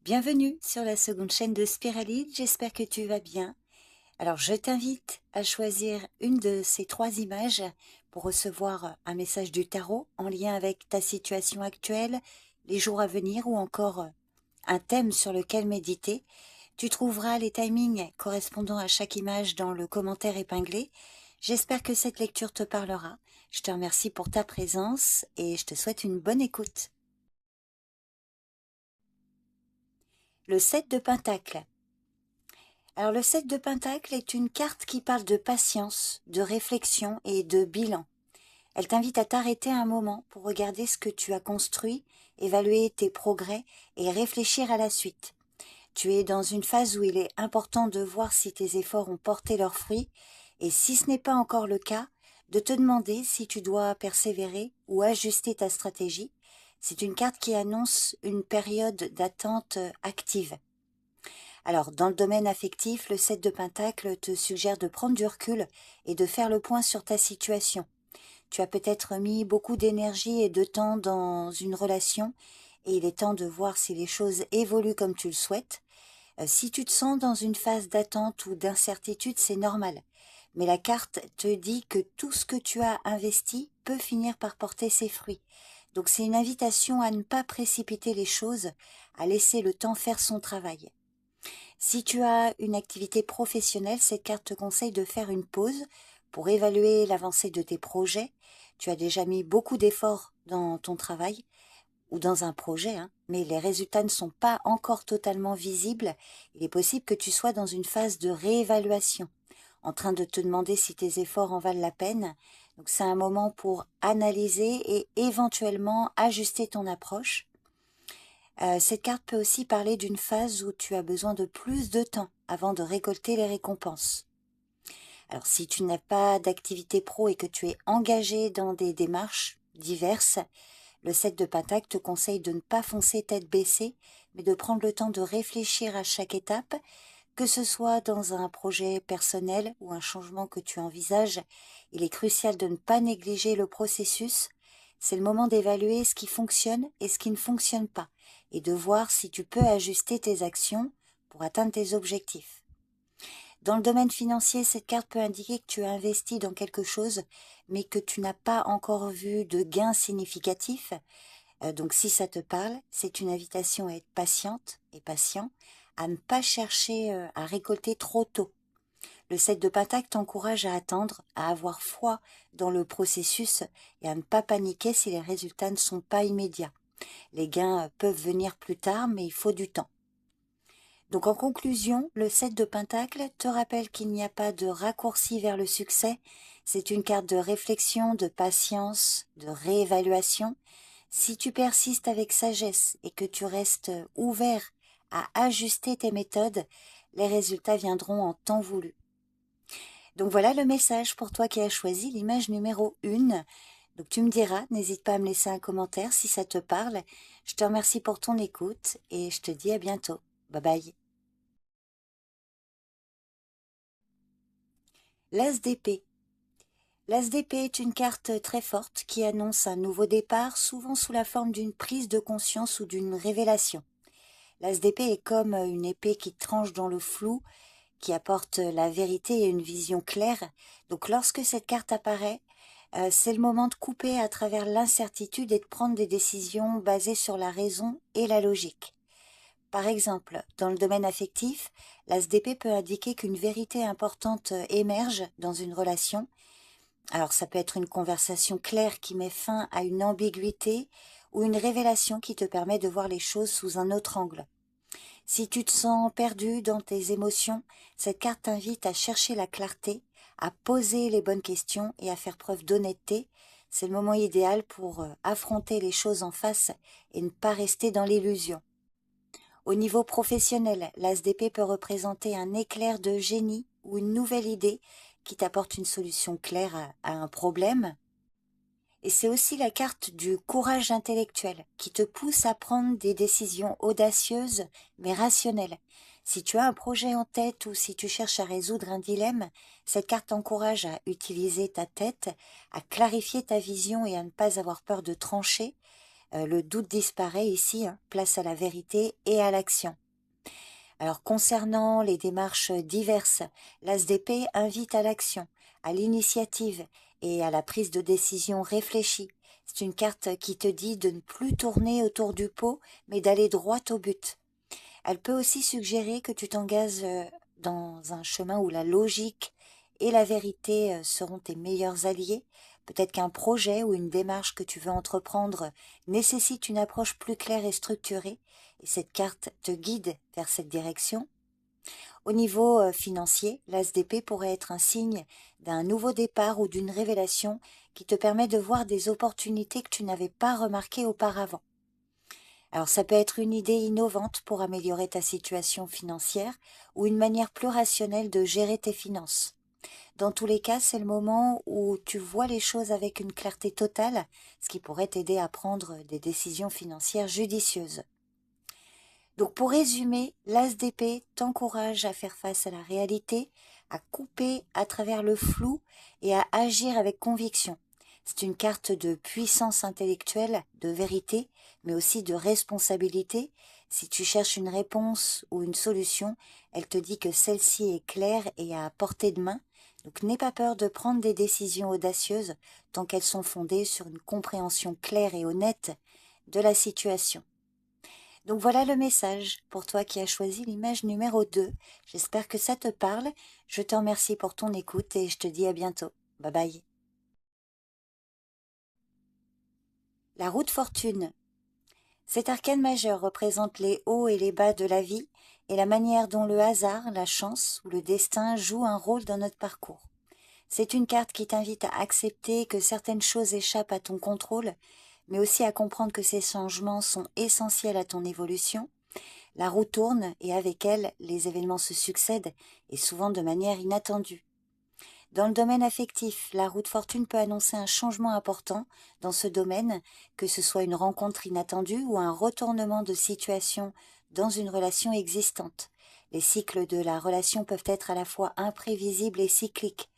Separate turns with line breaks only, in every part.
Bienvenue sur la seconde chaîne de Spiralide, j'espère que tu vas bien. Alors je t'invite à choisir une de ces 3 images pour recevoir un message du tarot en lien avec ta situation actuelle, les jours à venir ou encore un thème sur lequel méditer. Tu trouveras les timings correspondant à chaque image dans le commentaire épinglé. J'espère que cette lecture te parlera. Je te remercie pour ta présence et je te souhaite une bonne écoute. Le 7 de Pentacles. Alors le 7 de Pentacles est une carte qui parle de patience, de réflexion et de bilan. Elle t'invite à t'arrêter un moment pour regarder ce que tu as construit, évaluer tes progrès et réfléchir à la suite. Tu es dans une phase où il est important de voir si tes efforts ont porté leurs fruits et si ce n'est pas encore le cas, de te demander si tu dois persévérer ou ajuster ta stratégie. C'est une carte qui annonce une période d'attente active. Alors, dans le domaine affectif, le 7 de Pentacle te suggère de prendre du recul et de faire le point sur ta situation. Tu as peut-être mis beaucoup d'énergie et de temps dans une relation et il est temps de voir si les choses évoluent comme tu le souhaites. Si tu te sens dans une phase d'attente ou d'incertitude, c'est normal. Mais la carte te dit que tout ce que tu as investi peut finir par porter ses fruits. Donc c'est une invitation à ne pas précipiter les choses, à laisser le temps faire son travail. Si tu as une activité professionnelle, cette carte te conseille de faire une pause pour évaluer l'avancée de tes projets. Tu as déjà mis beaucoup d'efforts dans ton travail ou dans un projet, mais les résultats ne sont pas encore totalement visibles. Il est possible que tu sois dans une phase de réévaluation, en train de te demander si tes efforts en valent la peine. Donc c'est un moment pour analyser et éventuellement ajuster ton approche. Cette carte peut aussi parler d'une phase où tu as besoin de plus de temps avant de récolter les récompenses. Alors si tu n'as pas d'activité pro et que tu es engagé dans des démarches diverses, le 7 de Pentacle te conseille de ne pas foncer tête baissée, mais de prendre le temps de réfléchir à chaque étape, que ce soit dans un projet personnel ou un changement que tu envisages. Il est crucial de ne pas négliger le processus. C'est le moment d'évaluer ce qui fonctionne et ce qui ne fonctionne pas, et de voir si tu peux ajuster tes actions pour atteindre tes objectifs. Dans le domaine financier, cette carte peut indiquer que tu as investi dans quelque chose, mais que tu n'as pas encore vu de gains significatifs. Donc si ça te parle, c'est une invitation à être patiente et patient, à ne pas chercher à récolter trop tôt. Le 7 de Pentacle t'encourage à attendre, à avoir foi dans le processus et à ne pas paniquer si les résultats ne sont pas immédiats. Les gains peuvent venir plus tard, mais il faut du temps. Donc en conclusion, le 7 de Pentacle te rappelle qu'il n'y a pas de raccourci vers le succès. C'est une carte de réflexion, de patience, de réévaluation. Si tu persistes avec sagesse et que tu restes ouvert à ajuster tes méthodes, les résultats viendront en temps voulu. Donc voilà le message pour toi qui as choisi l'image numéro 1. Donc tu me diras, n'hésite pas à me laisser un commentaire si ça te parle. Je te remercie pour ton écoute et je te dis à bientôt. Bye bye. L'As d'épée. L'As d'épée est une carte très forte qui annonce un nouveau départ, souvent sous la forme d'une prise de conscience ou d'une révélation. L'As d'épée est comme une épée qui tranche dans le flou, qui apporte la vérité et une vision claire. Donc lorsque cette carte apparaît, c'est le moment de couper à travers l'incertitude et de prendre des décisions basées sur la raison et la logique. Par exemple, dans le domaine affectif, l'As d'épée peut indiquer qu'une vérité importante émerge dans une relation. Alors ça peut être une conversation claire qui met fin à une ambiguïté ou une révélation qui te permet de voir les choses sous un autre angle. Si tu te sens perdu dans tes émotions, cette carte t'invite à chercher la clarté, à poser les bonnes questions et à faire preuve d'honnêteté. C'est le moment idéal pour affronter les choses en face et ne pas rester dans l'illusion. Au niveau professionnel, l'As d'épée peut représenter un éclair de génie ou une nouvelle idée qui t'apporte une solution claire à un problème. Et c'est aussi la carte du courage intellectuel qui te pousse à prendre des décisions audacieuses mais rationnelles. Si tu as un projet en tête ou si tu cherches à résoudre un dilemme, cette carte t'encourage à utiliser ta tête, à clarifier ta vision et à ne pas avoir peur de trancher. Le doute disparaît ici, hein, place à la vérité et à l'action. Alors concernant les démarches diverses, l'As d'épée invite à l'action, à l'initiative et à la prise de décision réfléchie. C'est une carte qui te dit de ne plus tourner autour du pot, mais d'aller droit au but. Elle peut aussi suggérer que tu t'engages dans un chemin où la logique et la vérité seront tes meilleurs alliés. Peut-être qu'un projet ou une démarche que tu veux entreprendre nécessite une approche plus claire et structurée, et cette carte te guide vers cette direction. Au niveau financier, l'As d'épée pourrait être un signe d'un nouveau départ ou d'une révélation qui te permet de voir des opportunités que tu n'avais pas remarquées auparavant. Alors ça peut être une idée innovante pour améliorer ta situation financière ou une manière plus rationnelle de gérer tes finances. Dans tous les cas, c'est le moment où tu vois les choses avec une clarté totale, ce qui pourrait t'aider à prendre des décisions financières judicieuses. Donc pour résumer, l'As d'épée t'encourage à faire face à la réalité, à couper à travers le flou et à agir avec conviction. C'est une carte de puissance intellectuelle, de vérité, mais aussi de responsabilité. Si tu cherches une réponse ou une solution, elle te dit que celle-ci est claire et à portée de main. Donc n'aie pas peur de prendre des décisions audacieuses tant qu'elles sont fondées sur une compréhension claire et honnête de la situation. Donc voilà le message pour toi qui as choisi l'image numéro 2. J'espère que ça te parle. Je te remercie pour ton écoute et je te dis à bientôt. Bye bye. La roue de fortune. Cet arcane majeur représente les hauts et les bas de la vie et la manière dont le hasard, la chance ou le destin jouent un rôle dans notre parcours. C'est une carte qui t'invite à accepter que certaines choses échappent à ton contrôle, mais aussi à comprendre que ces changements sont essentiels à ton évolution. La roue tourne et avec elle, les événements se succèdent et souvent de manière inattendue. Dans le domaine affectif, la roue de fortune peut annoncer un changement important dans ce domaine, que ce soit une rencontre inattendue ou un retournement de situation dans une relation existante. Les cycles de la relation peuvent être à la fois imprévisibles et cycliques.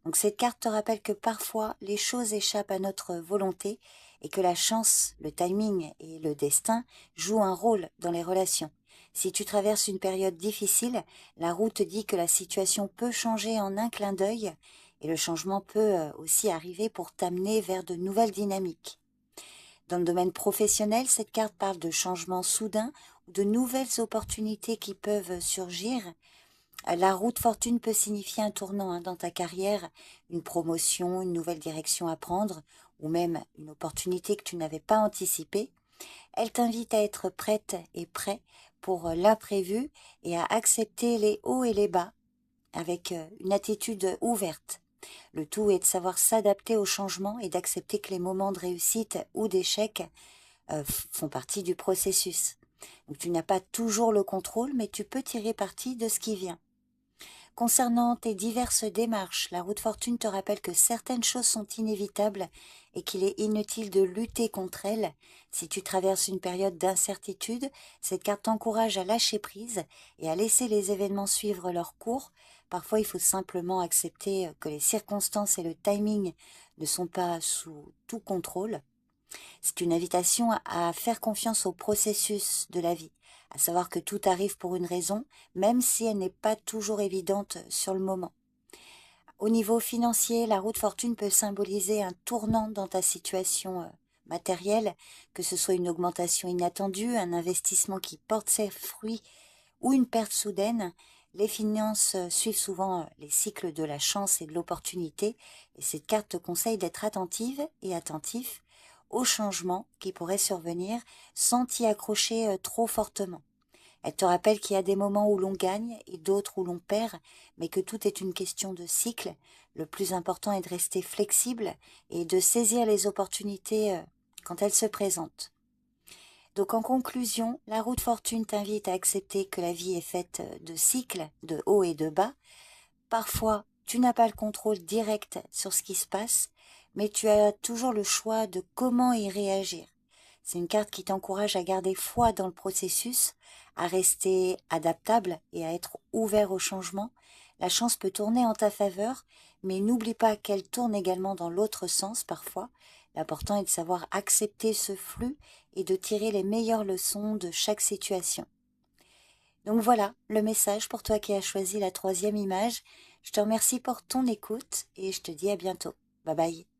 Donc cette carte te rappelle que parfois les choses échappent à notre volonté et que la chance, le timing et le destin jouent un rôle dans les relations. Si tu traverses une période difficile, la roue te dit que la situation peut changer en un clin d'œil et le changement peut aussi arriver pour t'amener vers de nouvelles dynamiques. Dans le domaine professionnel, cette carte parle de changements soudains ou de nouvelles opportunités qui peuvent surgir. La roue de fortune peut signifier un tournant dans ta carrière, une promotion, une nouvelle direction à prendre ou même une opportunité que tu n'avais pas anticipée. Elle t'invite à être prête et prêt pour l'imprévu et à accepter les hauts et les bas avec une attitude ouverte. Le tout est de savoir s'adapter au changement et d'accepter que les moments de réussite ou d'échec font partie du processus. Donc tu n'as pas toujours le contrôle, mais tu peux tirer parti de ce qui vient. Concernant tes diverses démarches, la roue de fortune te rappelle que certaines choses sont inévitables et qu'il est inutile de lutter contre elles. Si tu traverses une période d'incertitude, cette carte t'encourage à lâcher prise et à laisser les événements suivre leur cours. Parfois, il faut simplement accepter que les circonstances et le timing ne sont pas sous tout contrôle. C'est une invitation à faire confiance au processus de la vie, à savoir que tout arrive pour une raison, même si elle n'est pas toujours évidente sur le moment. Au niveau financier, la roue de fortune peut symboliser un tournant dans ta situation matérielle, que ce soit une augmentation inattendue, un investissement qui porte ses fruits ou une perte soudaine. Les finances suivent souvent les cycles de la chance et de l'opportunité, et cette carte te conseille d'être attentive et attentif aux changements qui pourraient survenir sans t'y accrocher trop fortement. Elle te rappelle qu'il y a des moments où l'on gagne et d'autres où l'on perd, mais que tout est une question de cycle. Le plus important est de rester flexible et de saisir les opportunités quand elles se présentent. Donc en conclusion, la roue de fortune t'invite à accepter que la vie est faite de cycles, de hauts et de bas. Parfois, tu n'as pas le contrôle direct sur ce qui se passe, mais tu as toujours le choix de comment y réagir. C'est une carte qui t'encourage à garder foi dans le processus, à rester adaptable et à être ouvert au changement. La chance peut tourner en ta faveur, mais n'oublie pas qu'elle tourne également dans l'autre sens parfois. L'important est de savoir accepter ce flux et de tirer les meilleures leçons de chaque situation. Donc voilà le message pour toi qui as choisi la troisième image. Je te remercie pour ton écoute et je te dis à bientôt. Bye bye.